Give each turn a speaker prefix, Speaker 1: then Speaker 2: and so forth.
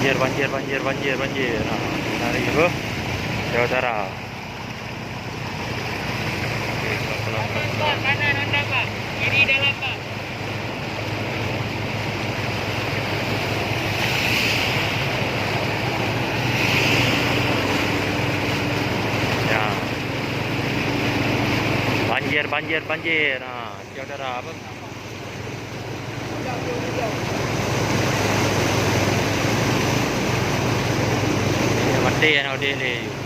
Speaker 1: banjir, banjir, banjir, banjir, banjir. Nah, hari itu Jawa Utara. Oke, pelan-pelan, pelan-pelan.
Speaker 2: Kanan Honda Pak, kiri dalam Pak.
Speaker 1: Ya. Banjir, banjir, banjir. Nah, Jawa Utara apa? Ini mati ya, Audi ini.